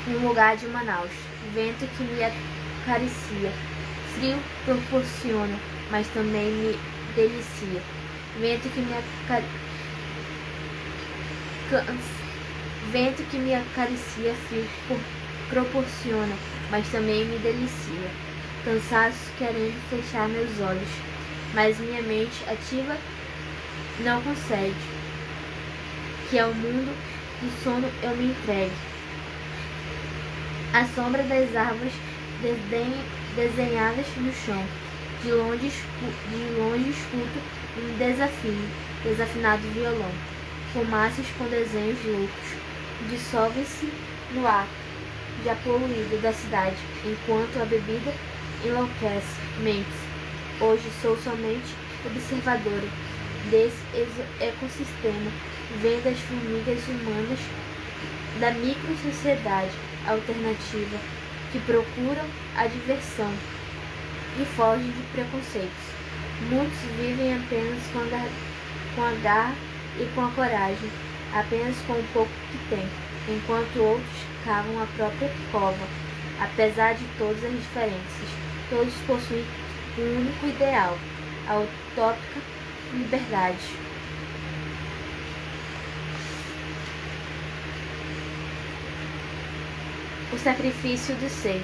Um lugar de Manaus, vento que me acaricia, frio proporciona, mas também me delicia. vento que me vento que me acaricia, frio proporciona, mas também me delicia. Cansaço querendo fechar meus olhos, mas minha mente ativa não consegue. Que ao mundo do sono eu me entregue. A sombra das árvores desenhadas no chão. De longe escuto um desafinado violão. Fumaças com desenhos loucos dissolvem-se no ar já poluído da cidade, enquanto a bebida enlouquece mentes. Hoje sou somente observadora desse ecossistema, vendo as formigas humanas da microsociedade alternativa que procuram a diversão e fogem de preconceitos. Muitos vivem apenas com a garra e com a coragem, apenas com o pouco que têm, enquanto outros cavam a própria cova. Apesar de todas as diferenças, todos possuem um único ideal, a utópica liberdade. O sacrifício do ser.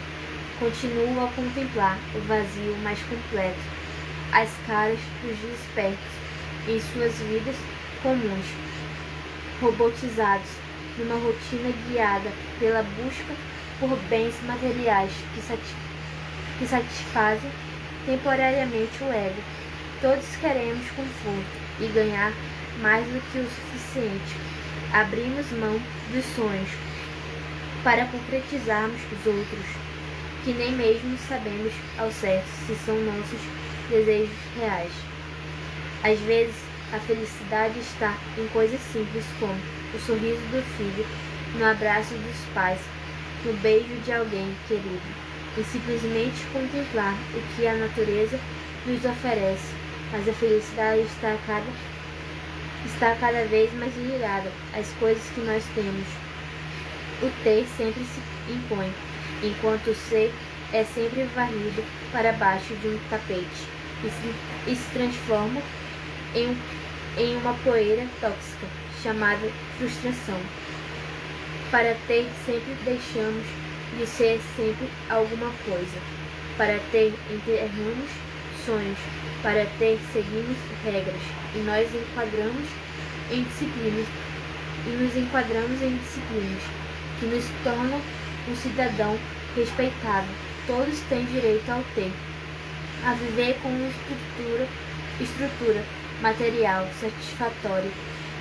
Continuo a contemplar o vazio mais completo, as caras dos despertos em suas vidas comuns, robotizados numa rotina guiada pela busca por bens materiais que satisfazem temporariamente o ego. Todos queremos conforto e ganhar mais do que o suficiente. Abrimos mão dos sonhos para concretizarmos os outros, que nem mesmo sabemos ao certo se são nossos desejos reais. Às vezes, a felicidade está em coisas simples como o sorriso do filho, no abraço dos pais, no beijo de alguém querido, e simplesmente contemplar o que a natureza nos oferece. Mas a felicidade está cada vez mais ligada às coisas que nós temos. O ter sempre se impõe, enquanto o ser é sempre varrido para baixo de um tapete e se transforma em uma poeira tóxica, chamada frustração. Para ter, sempre deixamos de ser sempre alguma coisa. Para ter, enterramos sonhos. Para ter, seguimos regras e nos enquadramos em disciplinas que nos tornam um cidadão respeitável. Todos têm direito ao ter, a viver com uma estrutura material satisfatória,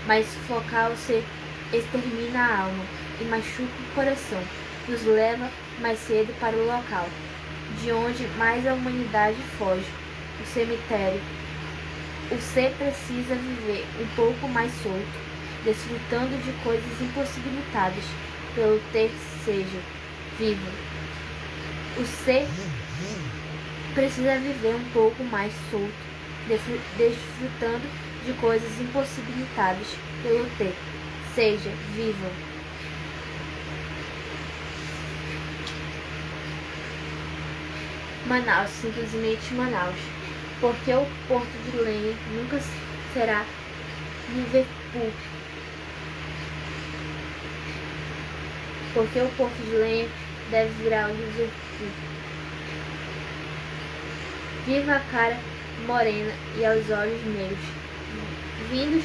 mas sufocar o ser extermina a alma e machuca o coração, nos leva mais cedo para o local de onde mais a humanidade foge, o cemitério. O ser precisa viver um pouco mais solto, desfrutando de coisas impossibilitadas pelo ter, seja vivo. O ser precisa viver um pouco mais solto, desfrutando de coisas impossibilitadas pelo ter, seja vivo. Manaus, simplesmente Manaus, porque o Porto de Lenha nunca será Liverpool. Porque o Porto de Lenha deve virar o Liverpool. Viva a cara morena e aos olhos negros, vindos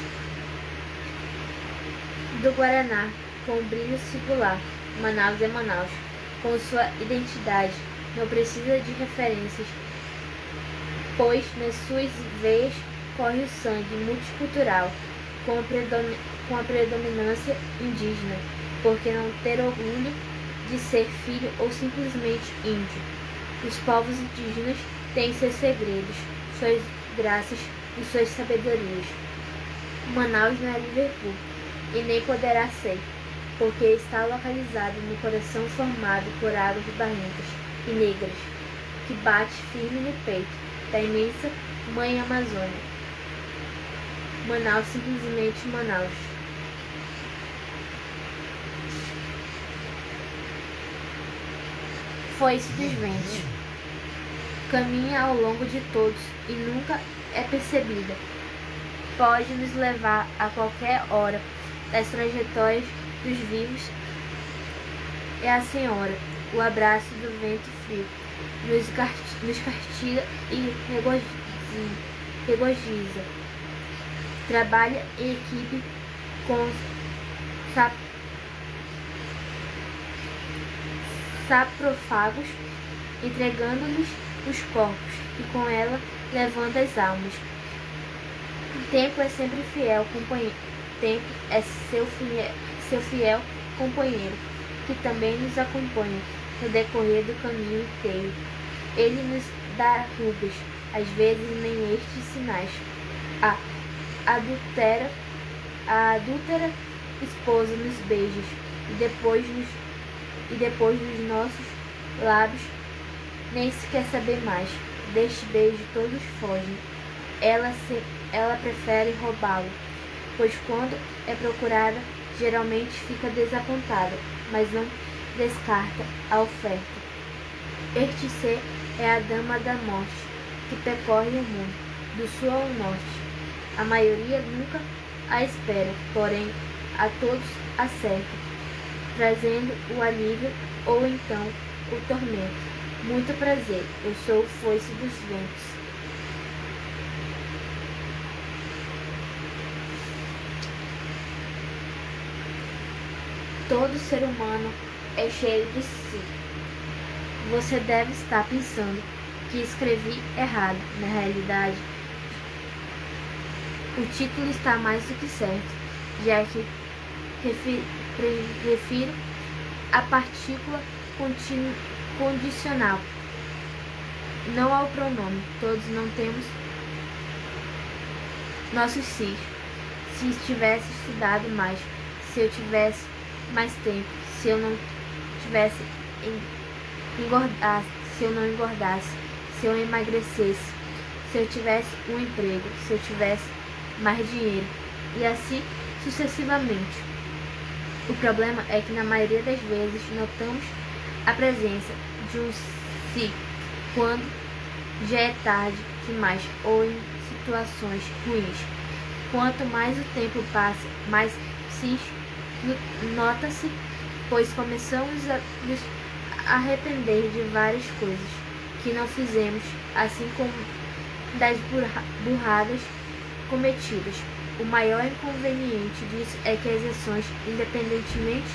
do Guaraná, com brilho singular. Manaus é Manaus, com sua identidade, não precisa de referências, pois nas suas veias corre o sangue multicultural, com a predominância indígena. Por que não ter orgulho de ser filho ou simplesmente índio? Os povos indígenas têm seus segredos, suas graças e suas sabedorias. Manaus não é Liverpool, e nem poderá ser, porque está localizado no coração formado por águas barrentas e negras, que bate firme no peito da imensa Mãe Amazônia. Manaus, simplesmente Manaus. Foice dos ventos. Caminha ao longo de todos e nunca é percebida. pode nos levar a qualquer hora das trajetórias dos vivos. É a Senhora, o abraço do vento frio, nos castiga e regozija. Trabalha em equipe com saprófagos, entregando-lhes os corpos, e com ela levando as almas. O tempo é sempre fiel companheiro. Tempo é seu fiel companheiro, que também nos acompanha no decorrer do caminho inteiro. Ele nos dá rugas, às vezes nem estes sinais. A adúltera esposa nos beijos, e depois dos nossos lábios nem se quer saber mais. Deste beijo todos fogem. Ela prefere roubá-lo, pois quando é procurada, geralmente fica desapontada, mas não descarta a oferta. Este ser é a dama da morte, que percorre o mundo, do sul ao norte. A maioria nunca a espera, porém a todos acerta, trazendo o alívio ou então o tormento. Muito prazer, eu sou o foice dos ventos. Todo ser humano é cheio de si. Você deve estar pensando que escrevi errado. Na realidade, o título está mais do que certo, já que refiro à partícula condicional, não ao pronome. Todos não temos nossos sis. Se tivesse estudado mais, se eu tivesse mais tempo, se eu não tivesse se eu não engordasse, se eu emagrecesse, se eu tivesse um emprego, se eu tivesse mais dinheiro, e assim sucessivamente. O problema é que na maioria das vezes notamos a presença de um si quando já é tarde demais ou em situações ruins. Quanto mais o tempo passa, mais sis nota-se, pois começamos a nos arrepender de várias coisas que não fizemos, assim como das burradas cometidas. O maior inconveniente disso é que as ações, independentemente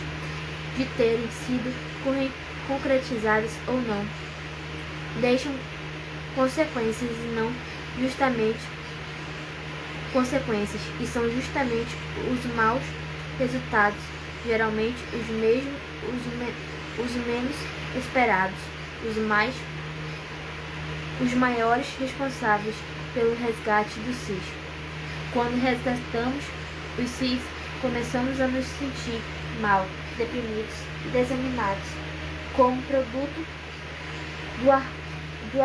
de terem sido concretizadas ou não, deixam consequências e são justamente os maus resultados, geralmente os menos esperados, os maiores responsáveis pelo resgate do cis. Quando resgatamos os cis, começamos a nos sentir mal, deprimidos e desanimados, como produto do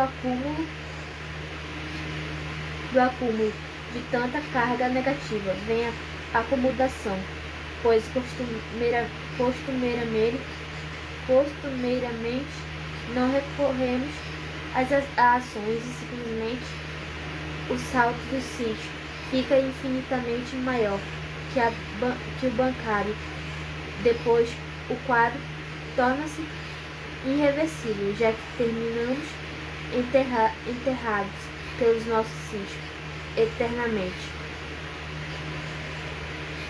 acúmulo de tanta carga negativa. Vem a acomodação, pois costumeiramente não recorremos às ações e simplesmente o salto do cis fica infinitamente maior que o bancário. Depois, o quadro torna-se irreversível, já que terminamos enterrados pelos nossos cis eternamente.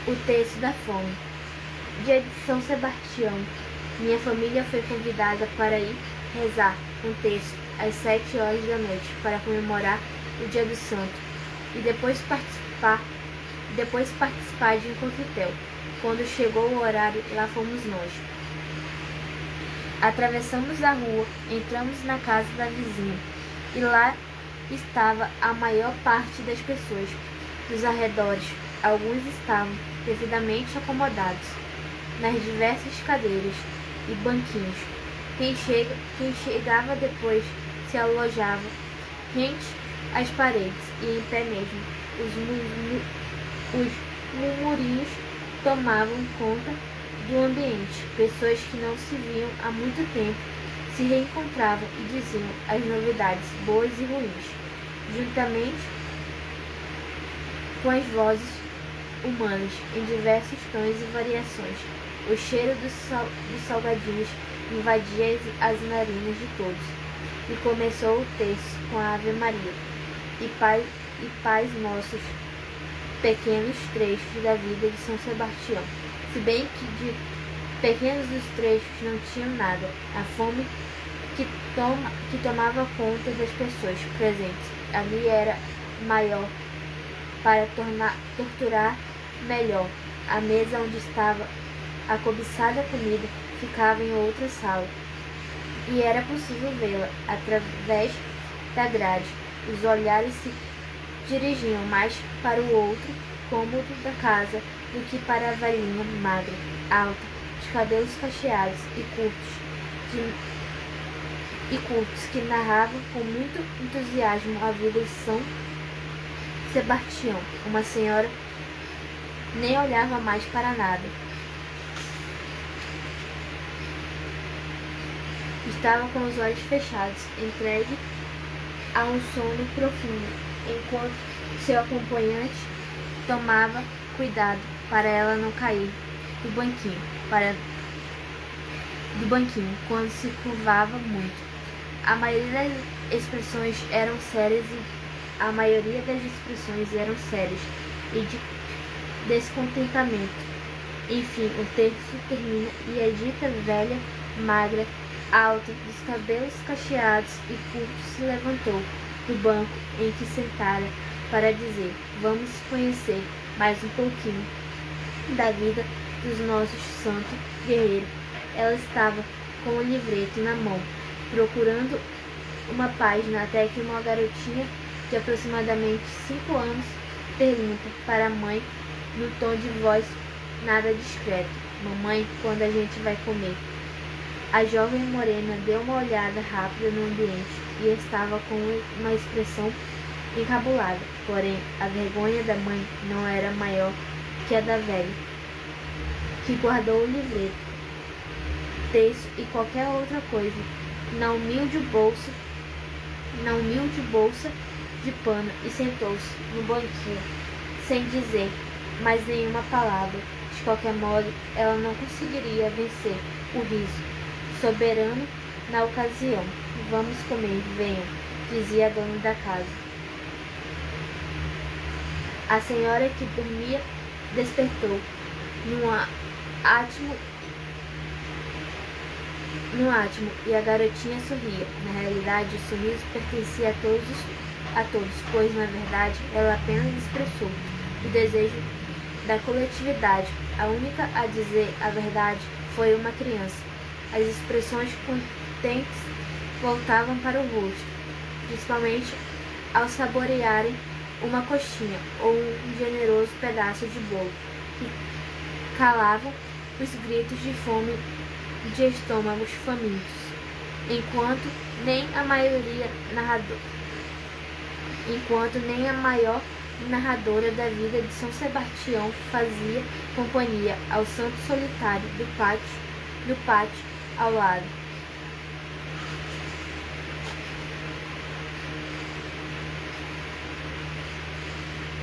O terço da fome. Dia de São Sebastião. Minha família foi convidada para ir rezar um terço às 7 horas da noite para comemorar o dia do santo e depois participar de um coquetel. Quando chegou o horário, lá fomos nós. Atravessamos a rua, entramos na casa da vizinha e lá estava a maior parte das pessoas dos arredores. Alguns estavam devidamente acomodados nas diversas cadeiras e banquinhos. Quem chegava depois se alojava rente às paredes e em pé mesmo. Os murmurinhos tomavam conta do ambiente. Pessoas que não se viam há muito tempo se reencontravam e diziam as novidades boas e ruins. com as vozes humanas em diversos tons e variações. O cheiro dos salgadinhos invadia as narinas de todos. E começou o terço com a Ave Maria e Pais Nossos, pequenos trechos da vida de São Sebastião. Se bem que de pequenos os trechos não tinham nada, a fome que tomava conta das pessoas presentes ali era maior para torturar melhor. A mesa onde estava a cobiçada comida ficava em outra sala, e era possível vê-la através da grade. Os olhares se dirigiam mais para o outro cômodo da casa do que para a velhinha magra, alta, de cabelos cacheados e curtos, que narrava com muito entusiasmo a vida de São Sebastião. Uma senhora nem olhava mais para nada. Estava com os olhos fechados, entregue a um sono profundo, enquanto seu acompanhante tomava cuidado para ela não cair do banquinho, quando se curvava muito. A maioria das expressões eram sérias e de descontentamento. Enfim, o terço termina e a dita velha, magra, alta, dos cabelos cacheados e curtos, se levantou do banco em que sentara para dizer: vamos conhecer mais um pouquinho da vida dos nossos santos guerreiros. Ela estava com o livreto na mão, procurando uma página, até que uma garotinha de aproximadamente 5 anos pergunta para a mãe, no tom de voz nada discreto: mamãe, quando a gente vai comer? A jovem morena deu uma olhada rápida no ambiente e estava com uma expressão encabulada. Porém, a vergonha da mãe não era maior que a da velha, que guardou o livreto, terço e qualquer outra coisa na humilde bolsa de pano e sentou-se no banquinho, sem dizer mais nenhuma palavra. De qualquer modo, ela não conseguiria vencer o riso soberano na ocasião. Vamos comer, venham, dizia a dona da casa. A senhora que dormia despertou num átimo e a garotinha sorria. Na realidade, o sorriso pertencia a todos, pois na verdade ela apenas expressou o desejo da coletividade. A única a dizer a verdade foi uma criança. As expressões contentes voltavam para o rosto, principalmente ao saborearem uma coxinha ou um generoso pedaço de bolo, que calavam os gritos de fome de estômagos famintos, enquanto nem a maior narradora da vida de São Sebastião fazia companhia ao santo solitário do pátio ao lado.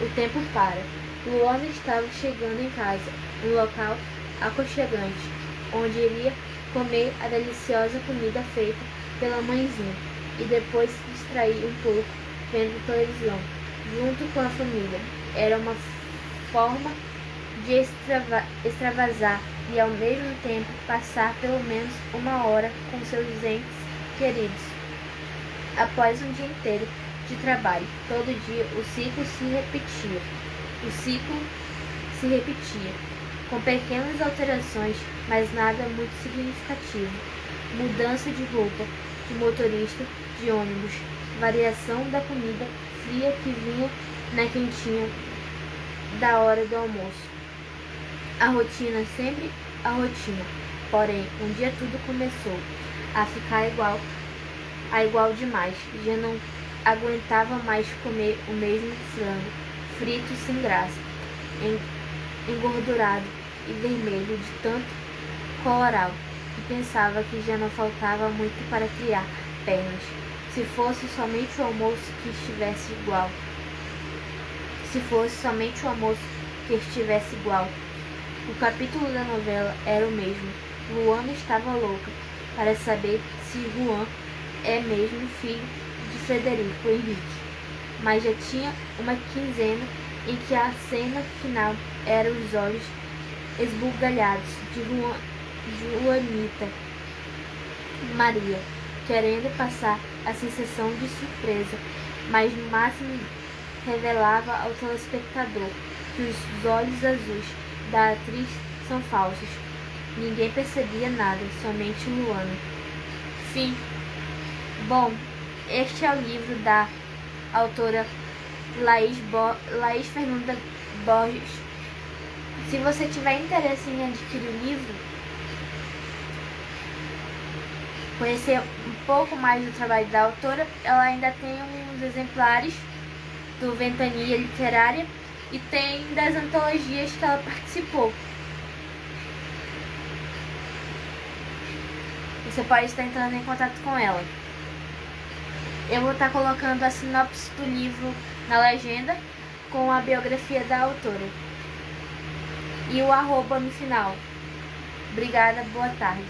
O tempo para. Luana estava chegando em casa, um local aconchegante, onde iria comer a deliciosa comida feita pela mãezinha e depois se distrair um pouco vendo televisão, junto com a família. Era uma forma de extravasar e ao mesmo tempo passar pelo menos uma hora com seus entes queridos. Após um dia inteiro de trabalho, todo dia o ciclo se repetia, com pequenas alterações, mas nada muito significativo. Mudança de roupa, de motorista, de ônibus, variação da comida fria que vinha na quentinha da hora do almoço. A rotina, sempre a rotina. Porém, um dia tudo começou a ficar igual demais. Já não aguentava mais comer o mesmo frango, frito sem graça, engordurado e vermelho de tanto coloral, e pensava que já não faltava muito para criar pernas, se fosse somente o almoço que estivesse igual. se fosse somente o almoço que estivesse igual. O capítulo da novela era o mesmo. Luana estava louca para saber se Juan é mesmo filho de Frederico Henrique, mas já tinha uma quinzena em que a cena final era os olhos esbugalhados de Juanita Maria, querendo passar a sensação de surpresa, mas no máximo revelava ao telespectador que os olhos azuis da atriz são falsos. Ninguém percebia nada, somente Luana. Fim. Bom, este é o livro da autora Laís Fernanda Borges. Se você tiver interesse em adquirir o livro, conhecer um pouco mais do trabalho da autora, ela ainda tem uns exemplares do Ventania Literária e tem das antologias que ela participou. Você pode estar entrando em contato com ela. Eu vou estar colocando a sinopse do livro na legenda com a biografia da autora e o @ no final. Obrigada, boa tarde.